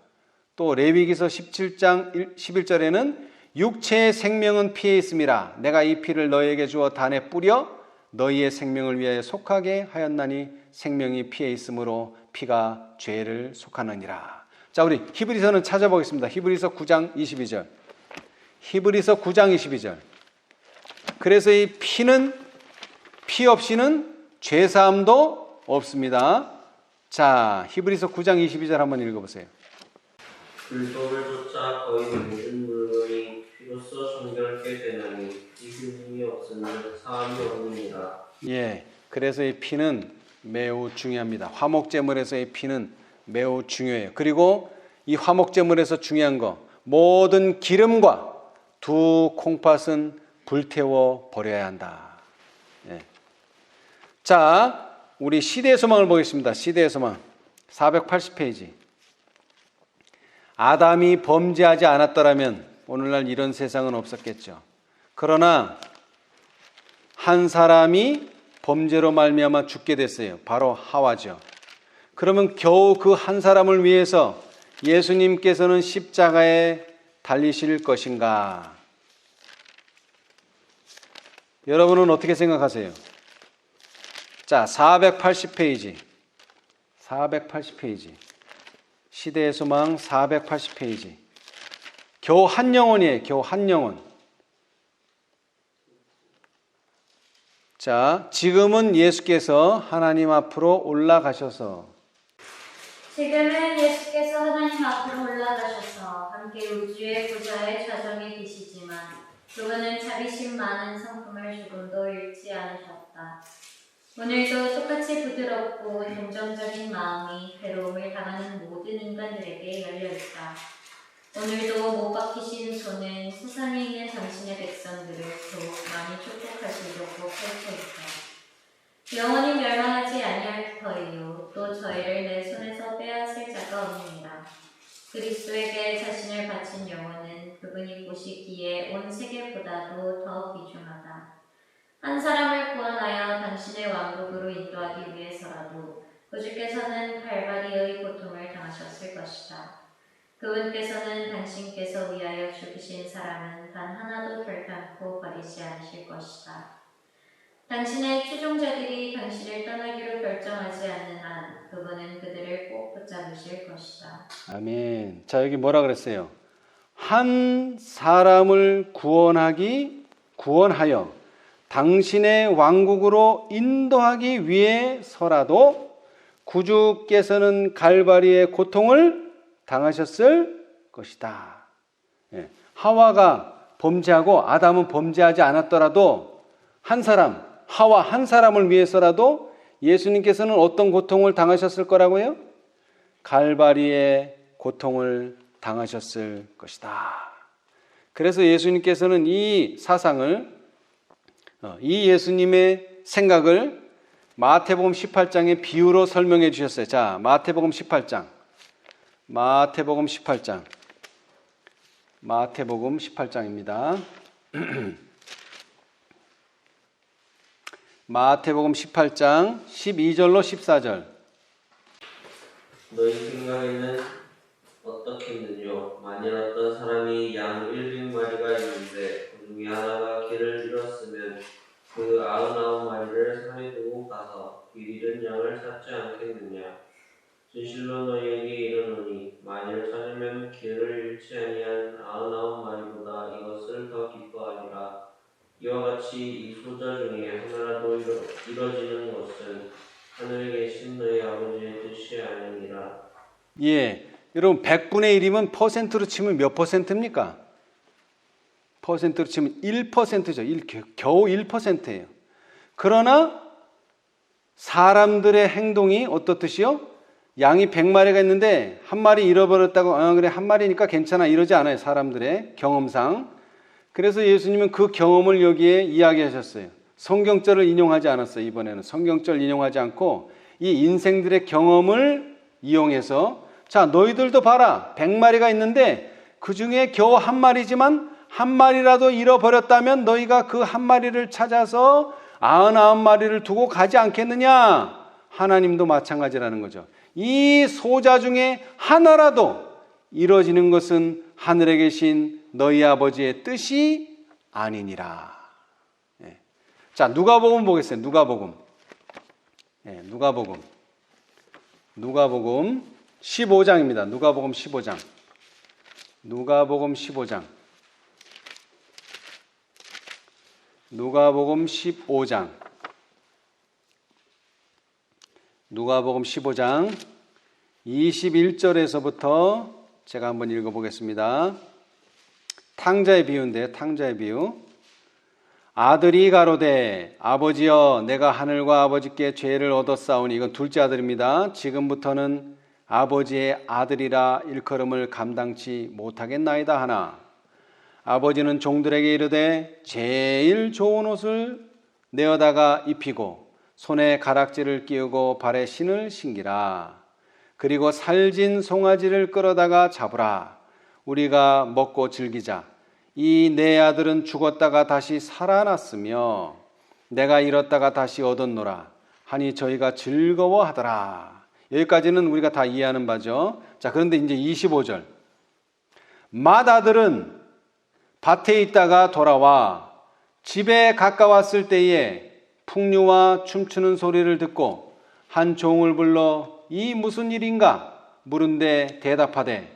또 레위기서 17장 11절에는 육체의 생명은 피에 있음이라. 내가 이 피를 너희에게 주어 단에 뿌려 너희의 생명을 위하여 속하게 하였나니 생명이 피에 있으므로 피가 죄를 속하느니라. 자, 우리 히브리서는 찾아보겠습니다. 히브리서 9장 22절. 히브리서 9장 22절. 그래서 이 피는 피 없이는 죄사함도 없습니다. 자, 히브리서 9장 22절 한번 읽어보세요. 불법을 쫓아 거의 모든 물건이 피로써 정결케 되나니 이 흘림이 없으면 사함이 없느니라. 예, 그래서 이 피는 매우 중요합니다. 화목제물에서의 피는 매우 중요해요. 그리고 이 화목제물에서 중요한 거, 모든 기름과 두 콩팥은 불태워 버려야 한다. 예. 자, 우리 시대의 소망을 보겠습니다. 시대의 소망 480페이지. 아담이 범죄하지 않았더라면 오늘날 이런 세상은 없었겠죠. 그러나 한 사람이 범죄로 말미암아 죽게 됐어요. 바로 하와죠. 그러면 겨우 그 한 사람을 위해서 예수님께서는 십자가에 달리실 것인가? 여러분은 어떻게 생각하세요? 자, 480페이지. 480페이지. 시대의 소망 480페이지. 겨우 한 영혼이에요. 겨우 한 영혼. 자, 지금은 예수께서 하나님 앞으로 올라가셔서 지금은 예수께서 하나님 앞으로 올라가셔서 함께 우주의 보좌에 좌정에 계시지만 그분은 자비심 많은 성품을 조금도 잃지 않으셨다. 오늘도 똑같이 부드럽고 동정적인 마음이 괴로움을 당하는 모든 인간들에게 열려있다. 오늘도 못 박히신 손은 세상에 있는 당신의 백성들을 더욱 많이 축복하시려고 펼쳐있다. 영원히 멸망하지 아니할 터이요 또 저희를 내 손에서 빼앗을 자가 없느니라. 그리스도에게 자신을 바친 영혼은 그분이 보시기에 온 세계보다도 더 귀중하다. 한 사람을 구원하여 당신의 왕국으로 인도하기 위해서라도 구주께서는 칼바리의 고통을 당하셨을 것이다. 그분께서는 당신께서 위하여 죽으신 사람은 단 하나도 결단코 버리지 않으실 것이다. 당신의 추종자들이 당신을 떠나기로 결정하지 않는 한 그분은 그들을 꼭 붙잡으실 것이다. 아멘. 자, 여기 뭐라 그랬어요? 한 사람을 구원하여 당신의 왕국으로 인도하기 위해서라도 구주께서는 갈바리의 고통을 당하셨을 것이다. 예. 하와가 범죄하고 아담은 범죄하지 않았더라도 한 사람, 하와 한 사람을 위해서라도 예수님께서는 어떤 고통을 당하셨을 거라고요? 갈바리의 고통을 당하셨을 것이다. 그래서 예수님께서는 이 사상을, 이 예수님의 생각을 마태복음 18장의 비유로 설명해 주셨어요. 자, 마태복음 18장. 마태복음 18장입니다. 마태복음 18장 12절로 14절. 너희 생각에는 어떻겠느냐? 만일 어떤 사람이 양 100마리가 있는데 그 중에 하나가 길을 잃었으면 그 99마리를 산에 두고 가서 길 잃은 양을 찾지 않겠느냐? 진실로 너희에게 이르노니 만일 찾으면 길을 잃지 아니한 99마리보다 이것을 더 기뻐하리라. 이와 같이 이 소자 중에 하나라도 이뤄지는 것은 하늘에 계신 너희 아버지의 뜻이 아니니라. 예, 여러분 100분의 1이면 퍼센트로 치면 몇 퍼센트입니까? 퍼센트로 치면 1%죠. 겨우 1%예요. 그러나 사람들의 행동이 어떻듯이요? 양이 100마리가 있는데 한 마리 잃어버렸다고 그래 한 마리니까 괜찮아 이러지 않아요. 사람들의 경험상. 그래서 예수님은 그 경험을 여기에 이야기하셨어요. 성경절을 인용하지 않았어요. 이번에는 성경절 인용하지 않고 이 인생들의 경험을 이용해서 자 너희들도 봐라 100마리가 있는데 그 중에 겨우 한 마리지만 한 마리라도 잃어버렸다면 너희가 그 한 마리를 찾아서 99마리를 두고 가지 않겠느냐. 하나님도 마찬가지라는 거죠. 이 소자 중에 하나라도 이루어지는 것은 하늘에 계신 너희 아버지의 뜻이 아니니라. 예. 자, 누가복음 보겠어요. 누가복음. 예, 누가복음 15장입니다. 누가복음 15장. 누가복음 15장. 누가복음 15장. 누가복음 15장 21절에서부터 제가 한번 읽어보겠습니다. 탕자의 비유인데 탕자의 비유. 아들이 가로되 아버지여 내가 하늘과 아버지께 죄를 얻었사오니 이건 둘째 아들입니다. 지금부터는 아버지의 아들이라 일컬음을 감당치 못하겠나이다 하나 아버지는 종들에게 이르되 제일 좋은 옷을 내어다가 입히고 손에 가락지를 끼우고 발에 신을 신기라. 그리고 살진 송아지를 끌어다가 잡으라. 우리가 먹고 즐기자. 이 내 아들은 죽었다가 다시 살아났으며 내가 잃었다가 다시 얻었노라 하니 저희가 즐거워하더라. 여기까지는 우리가 다 이해하는 바죠. 자, 그런데 이제 25절. 맏아들은 밭에 있다가 돌아와 집에 가까웠을 때에 풍류와 춤추는 소리를 듣고 한 종을 불러 이 무슨 일인가 물은데 대답하되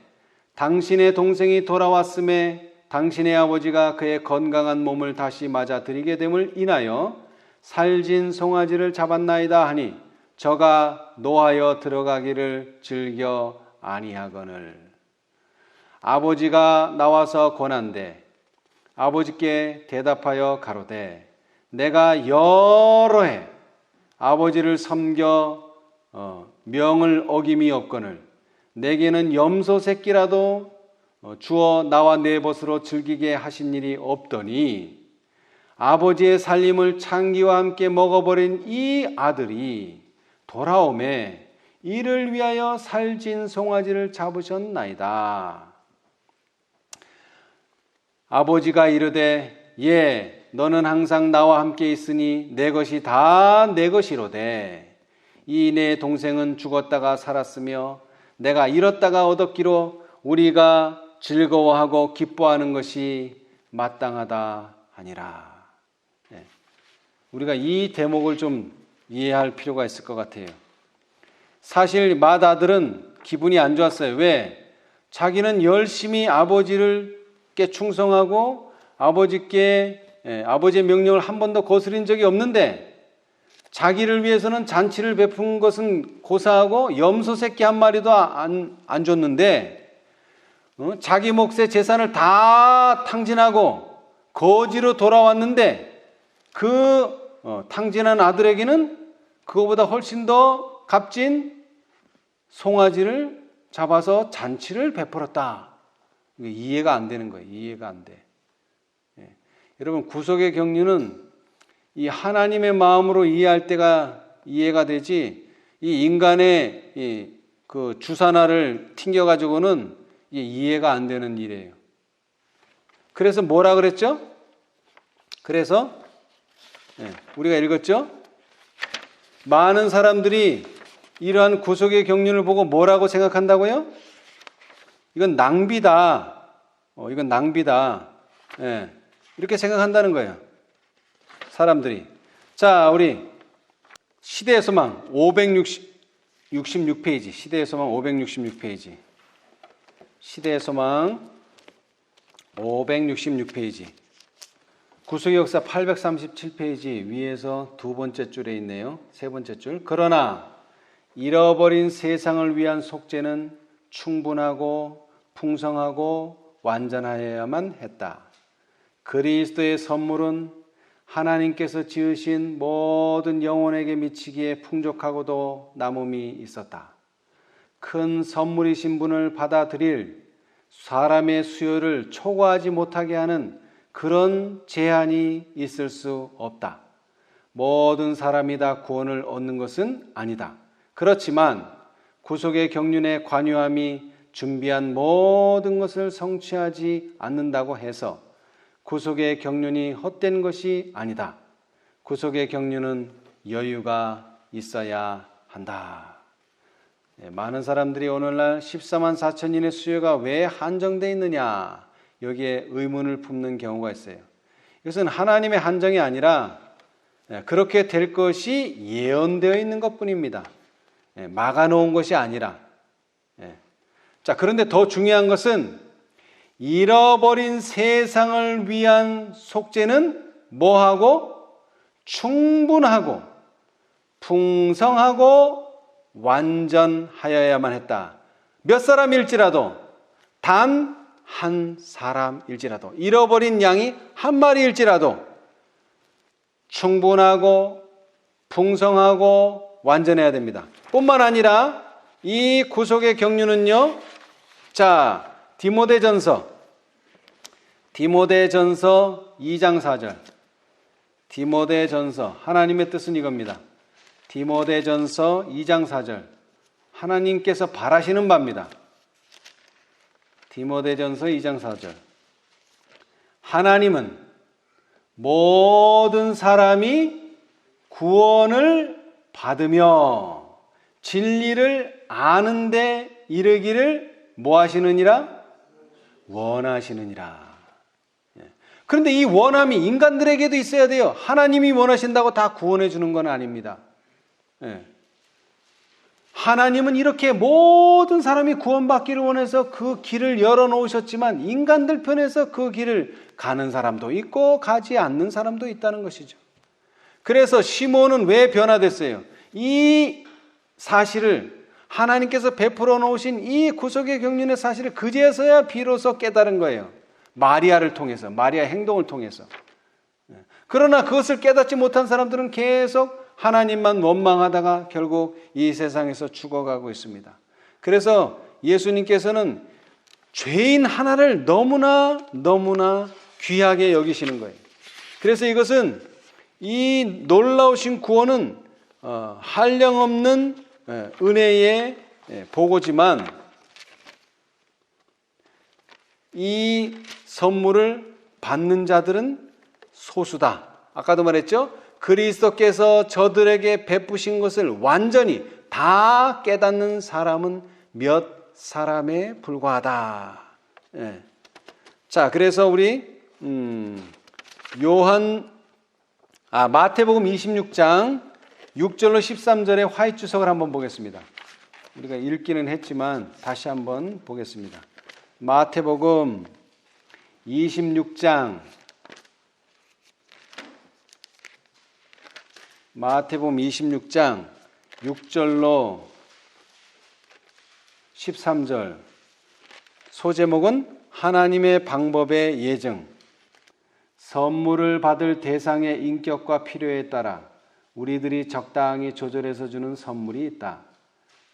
당신의 동생이 돌아왔음에 당신의 아버지가 그의 건강한 몸을 다시 맞아들이게 됨을 인하여 살진 송아지를 잡았나이다 하니 저가 노하여 들어가기를 즐겨 아니하거늘. 아버지가 나와서 권한대 아버지께 대답하여 가로되 내가 여러 해 아버지를 섬겨 명을 어김이 없거늘 내게는 염소 새끼라도 주어 나와 내 벗으로 즐기게 하신 일이 없더니 아버지의 살림을 창기와 함께 먹어버린 이 아들이 돌아오매 이를 위하여 살진 송아지를 잡으셨나이다. 아버지가 이르되 예 너는 항상 나와 함께 있으니 내 것이 다 내 것이로되 이 내 동생은 죽었다가 살았으며 내가 잃었다가 얻었기로 우리가 즐거워하고 기뻐하는 것이 마땅하다 하니라. 우리가 이 대목을 좀 이해할 필요가 있을 것 같아요. 사실 맏아들은 기분이 안 좋았어요. 왜? 자기는 열심히 아버지께 충성하고 아버지의 명령을 한 번도 거스린 적이 없는데 자기를 위해서는 잔치를 베푼 것은 고사하고 염소 새끼 한 마리도 안 줬는데 자기 몫의 재산을 다 탕진하고 거지로 돌아왔는데 그 탕진한 아들에게는 그거보다 훨씬 더 값진 송아지를 잡아서 잔치를 베풀었다. 이해가 안 되는 거예요. 이해가 안 돼. 여러분 구속의 경륜은 이 하나님의 마음으로 이해할 때가 이해가 되지 이 인간의 그 주사나를 튕겨가지고는 이해가 안 되는 일이에요. 그래서 뭐라 그랬죠? 그래서 우리가 읽었죠? 많은 사람들이 이러한 구속의 경륜을 보고 뭐라고 생각한다고요? 이건 낭비다. 이건 낭비다. 이렇게 생각한다는 거예요. 사람들이. 자, 우리 시대의 소망 566페이지. 시대의 소망 566페이지. 시대의 소망 566페이지. 구속의 역사 837페이지 위에서 두 번째 줄에 있네요. 세 번째 줄. 그러나 잃어버린 세상을 위한 속죄는 충분하고 풍성하고 완전하여야만 했다. 그리스도의 선물은 하나님께서 지으신 모든 영혼에게 미치기에 풍족하고도 남음이 있었다. 큰 선물이신 분을 받아들일 사람의 수요를 초과하지 못하게 하는 그런 제한이 있을 수 없다. 모든 사람이 다 구원을 얻는 것은 아니다. 그렇지만 구속의 경륜의 관유함이 준비한 모든 것을 성취하지 않는다고 해서 구속의 경륜이 헛된 것이 아니다. 구속의 경륜은 여유가 있어야 한다. 많은 사람들이 오늘날 14만 4천인의 수요가 왜 한정되어 있느냐 여기에 의문을 품는 경우가 있어요. 이것은 하나님의 한정이 아니라 그렇게 될 것이 예언되어 있는 것뿐입니다. 막아놓은 것이 아니라. 자, 그런데 더 중요한 것은 잃어버린 세상을 위한 속죄는 뭐하고? 충분하고 풍성하고 완전하여야만 했다. 몇 사람일지라도, 단 한 사람일지라도, 잃어버린 양이 한 마리일지라도 충분하고 풍성하고 완전해야 됩니다. 뿐만 아니라 이 구속의 경륜은요, 자, 디모데전서 2장 4절. 디모데전서, 하나님의 뜻은 이겁니다. 디모데전서 2장 4절. 하나님께서 바라시는 바입니다. 디모데전서 2장 4절. 하나님은 모든 사람이 구원을 받으며 진리를 아는데 이르기를 뭐 하시느니라? 원하시느니라. 그런데 이 원함이 인간들에게도 있어야 돼요. 하나님이 원하신다고 다 구원해 주는 건 아닙니다. 하나님은 이렇게 모든 사람이 구원받기를 원해서 그 길을 열어놓으셨지만 인간들 편에서 그 길을 가는 사람도 있고 가지 않는 사람도 있다는 것이죠. 그래서 시몬은 왜 변화됐어요? 이 사실을, 하나님께서 베풀어 놓으신 이 구속의 경륜의 사실을 그제서야 비로소 깨달은 거예요. 마리아를 통해서, 마리아 행동을 통해서. 그러나 그것을 깨닫지 못한 사람들은 계속 하나님만 원망하다가 결국 이 세상에서 죽어가고 있습니다. 그래서 예수님께서는 죄인 하나를 너무나 귀하게 여기시는 거예요. 그래서 이것은, 이 놀라우신 구원은 한량없는 은혜의 보고지만 이 선물을 받는 자들은 소수다. 아까도 말했죠? 그리스도께서 저들에게 베푸신 것을 완전히 다 깨닫는 사람은 몇 사람에 불과하다. 자, 그래서 우리 마태복음 26장 6절로 13절의 화이트 주석을 한번 보겠습니다. 우리가 읽기는 했지만 다시 한번 보겠습니다. 마태복음 26장 6절로 13절. 소제목은 하나님의 방법의 예증. 선물을 받을 대상의 인격과 필요에 따라 우리들이 적당히 조절해서 주는 선물이 있다.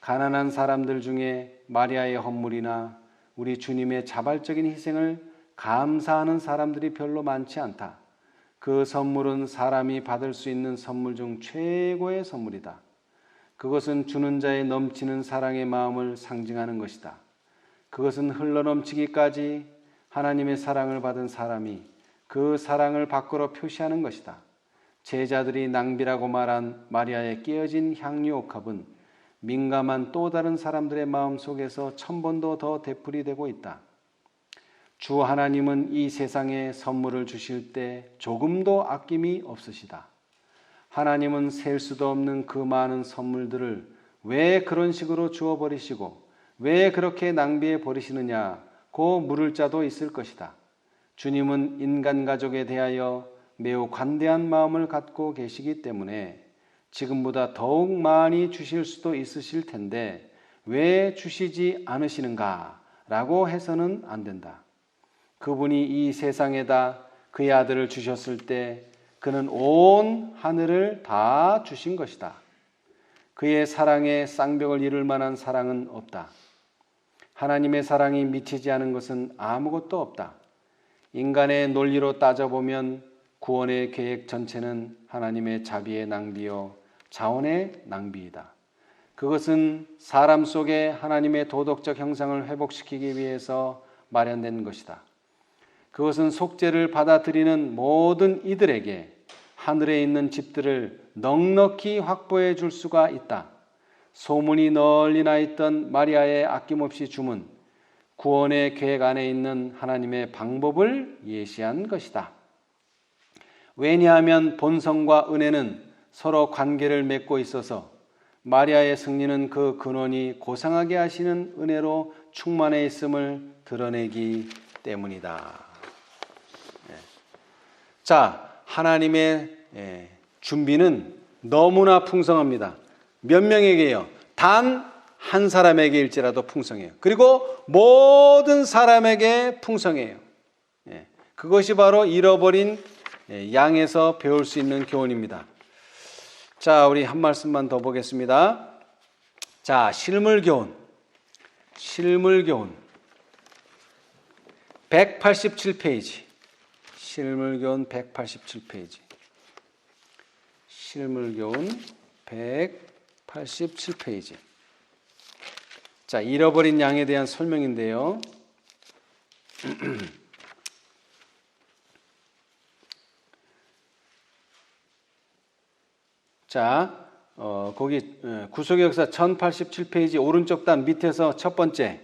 가난한 사람들 중에 마리아의 헌물이나 우리 주님의 자발적인 희생을 감사하는 사람들이 별로 많지 않다. 그 선물은 사람이 받을 수 있는 선물 중 최고의 선물이다. 그것은 주는 자의 넘치는 사랑의 마음을 상징하는 것이다. 그것은 흘러넘치기까지 하나님의 사랑을 받은 사람이 그 사랑을 밖으로 표시하는 것이다. 제자들이 낭비라고 말한 마리아의 깨어진 향유 옥합은 민감한 또 다른 사람들의 마음 속에서 1000번도 더 되풀이되고 있다. 주 하나님은 이 세상에 선물을 주실 때 조금도 아낌이 없으시다. 하나님은 셀 수도 없는 그 많은 선물들을 왜 그런 식으로 주어버리시고 왜 그렇게 낭비해 버리시느냐고 물을 자도 있을 것이다. 주님은 인간 가족에 대하여 매우 관대한 마음을 갖고 계시기 때문에 지금보다 더욱 많이 주실 수도 있으실 텐데 왜 주시지 않으시는가 라고 해서는 안 된다. 그분이 이 세상에다 그의 아들을 주셨을 때 그는 온 하늘을 다 주신 것이다. 그의 사랑에 쌍벽을 이룰 만한 사랑은 없다. 하나님의 사랑이 미치지 않은 것은 아무것도 없다. 인간의 논리로 따져보면 구원의 계획 전체는 하나님의 자비의 낭비요 자원의 낭비이다. 그것은 사람 속에 하나님의 도덕적 형상을 회복시키기 위해서 마련된 것이다. 그것은 속죄를 받아들이는 모든 이들에게 하늘에 있는 집들을 넉넉히 확보해 줄 수가 있다. 소문이 널리 나 있던 마리아의 아낌없이 주문, 구원의 계획 안에 있는 하나님의 방법을 예시한 것이다. 왜냐하면 본성과 은혜는 서로 관계를 맺고 있어서 마리아의 승리는 그 근원이 고상하게 하시는 은혜로 충만해 있음을 드러내기 때문이다. 자, 하나님의 준비는 너무나 풍성합니다. 몇 명에게요? 단 한 사람에게일지라도 풍성해요. 그리고 모든 사람에게 풍성해요. 그것이 바로 잃어버린 양에서 배울 수 있는 교훈입니다. 자, 우리 한 말씀만 더 보겠습니다. 자, 실물교훈 187페이지. 실물교훈 187페이지. 실물교훈 187페이지. 자, 잃어버린 양에 대한 설명인데요. 자, 거기 구속의 역사 1087페이지 오른쪽 단 밑에서 첫 번째,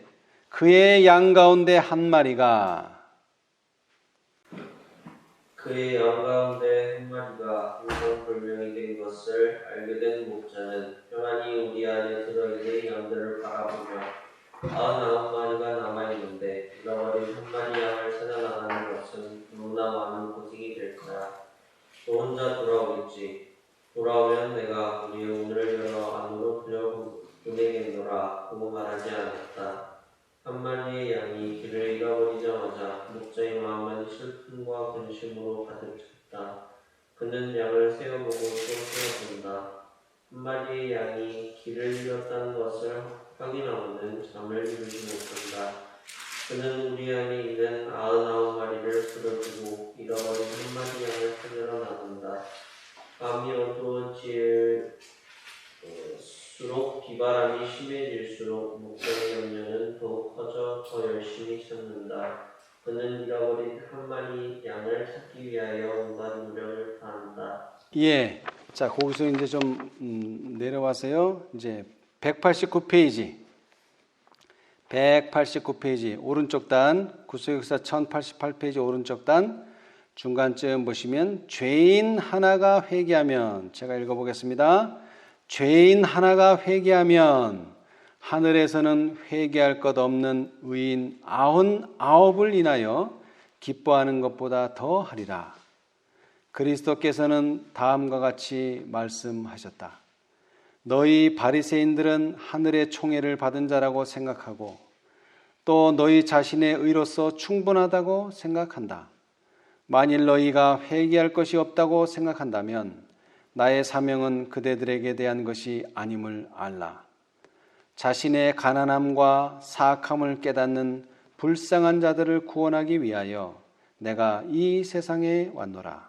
그의 양 가운데 한 마리가 그의 양 가운데 한 마리가 흥성불명이 된 것을 알게 된 목자는 평안히 우리 안에 들어있는 양들을 바라보며 99마리가 남아있는데 잃어버린 한 마리 양을 찾아나가는 것은 너무나 많은 고생이 될 거야. 또 혼자 돌아오겠지. 돌아오면 내가 우리의 문을 열어 안으로 보내겠노라 하고 말하지 않았다. 한 마리의 양이 길을 잃어버리자마자 목자의 마음은 슬픔과 근심으로 가득 찼다. 그는 양을 세어보고 또 세어본다. 한 마리의 양이 길을 잃었다는 것을 확인하고는 잠을 이루지 못한다. 그는 우리 안에 있는 99마리를 풀어주고 잃어버린 한 마리 양을 찾으러 나간다. 밤이 어두워질수록 비바람이 심해질수록 목자의 염려는 더욱 커져 더 열심히 찾는다. 그는 잃어버린 한 마리 양을 찾기 위하여 온갖 노력을 다한다. 예. 자, 거기서 이제 좀 내려와서요. 이제 189페이지. 189페이지 오른쪽 단 구속역사 1088페이지 오른쪽 단 중간쯤 보시면 죄인 하나가 회개하면, 제가 읽어보겠습니다. 죄인 하나가 회개하면 하늘에서는 회개할 것 없는 의인 99을 인하여 기뻐하는 것보다 더 하리라. 그리스도께서는 다음과 같이 말씀하셨다. 너희 바리새인들은 하늘의 총애를 받은 자라고 생각하고 또 너희 자신의 의로서 충분하다고 생각한다. 만일 너희가 회개할 것이 없다고 생각한다면 나의 사명은 그대들에게 대한 것이 아님을 알라. 자신의 가난함과 사악함을 깨닫는 불쌍한 자들을 구원하기 위하여 내가 이 세상에 왔노라.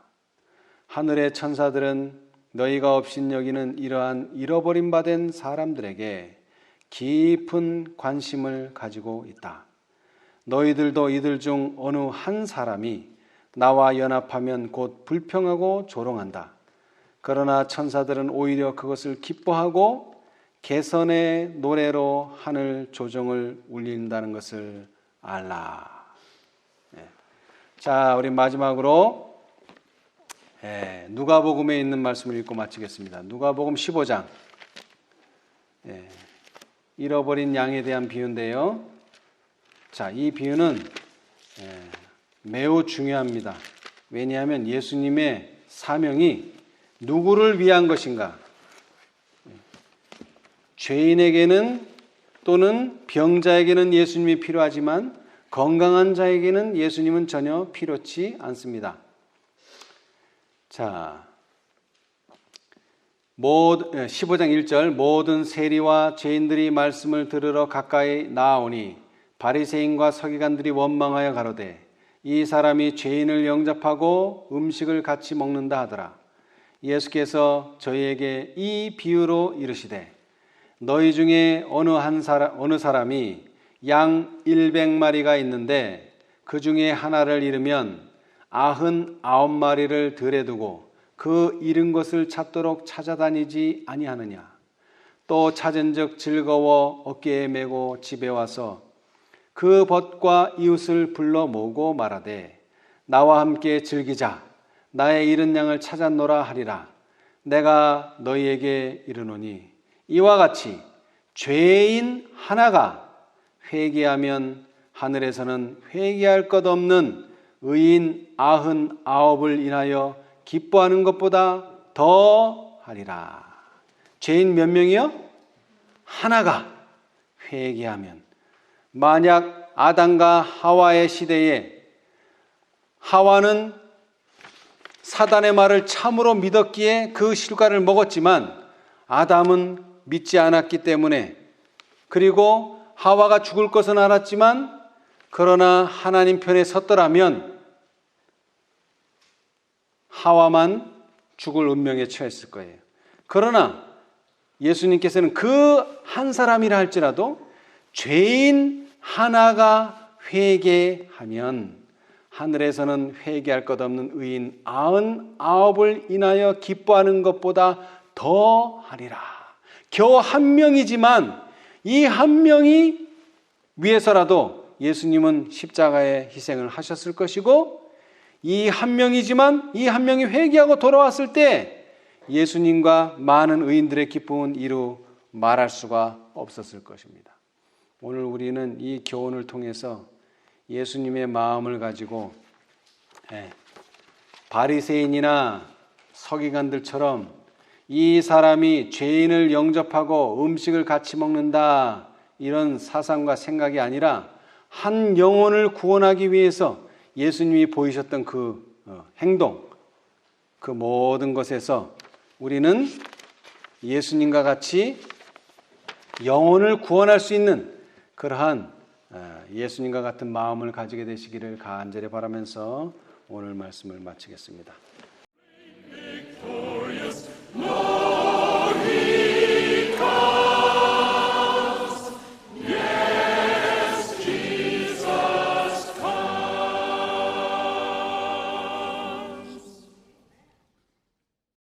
하늘의 천사들은 너희가 업신여기는 이러한 잃어버림 받은 사람들에게 깊은 관심을 가지고 있다. 너희들도 이들 중 어느 한 사람이 나와 연합하면 곧 불평하고 조롱한다. 그러나 천사들은 오히려 그것을 기뻐하고 개선의 노래로 하늘 조정을 울린다는 것을 알라. 자, 우리 마지막으로 누가복음에 있는 말씀을 읽고 마치겠습니다. 누가복음 15장. 잃어버린 양에 대한 비유인데요. 자, 이 비유는 매우 중요합니다. 왜냐하면 예수님의 사명이 누구를 위한 것인가? 죄인에게는 또는 병자에게는 예수님이 필요하지만 건강한 자에게는 예수님은 전혀 필요치 않습니다. 자, 15장 1절 모든 세리와 죄인들이 말씀을 들으러 가까이 나아오니 바리새인과 서기관들이 원망하여 가로되 이 사람이 죄인을 영접하고 음식을 같이 먹는다 하더라. 예수께서 저희에게 이 비유로 이르시되 너희 중에 어느 사람이 양 100마리가 있는데 그 중에 하나를 잃으면 99마리를 들에 두고 그 잃은 것을 찾도록 찾아다니지 아니하느냐. 또 찾은즉 즐거워 어깨에 메고 집에 와서 그 벗과 이웃을 불러 모으고 말하되 나와 함께 즐기자. 나의 잃은 양을 찾았노라 하리라. 내가 너희에게 이르노니 이와 같이 죄인 하나가 회개하면 하늘에서는 회개할 것 없는 의인 99을 인하여 기뻐하는 것보다 더 하리라. 죄인 몇 명이요? 하나가 회개하면. 만약 아담과 하와의 시대에 하와는 사단의 말을 참으로 믿었기에 그 실과를 먹었지만 아담은 믿지 않았기 때문에, 그리고 하와가 죽을 것은 알았지만 그러나 하나님 편에 섰더라면 하와만 죽을 운명에 처했을 거예요. 그러나 예수님께서는 그 한 사람이라 할지라도 죄인 하나가 회개하면 하늘에서는 회개할 것 없는 의인 99을 인하여 기뻐하는 것보다 더 하리라. 겨우 한 명이지만 이 한 명이 위해서라도 예수님은 십자가의 희생을 하셨을 것이고 이 한 명이지만 이 한 명이 회개하고 돌아왔을 때 예수님과 많은 의인들의 기쁨은 이루 말할 수가 없었을 것입니다. 오늘 우리는 이 교훈을 통해서 예수님의 마음을 가지고 바리새인이나 서기관들처럼 이 사람이 죄인을 영접하고 음식을 같이 먹는다 이런 사상과 생각이 아니라 한 영혼을 구원하기 위해서 예수님이 보이셨던 그 행동, 그 모든 것에서 우리는 예수님과 같이 영혼을 구원할 수 있는 그러한 예수님과 같은 마음을 가지게 되시기를 간절히 바라면서 오늘 말씀을 마치겠습니다. Victorious, Lord.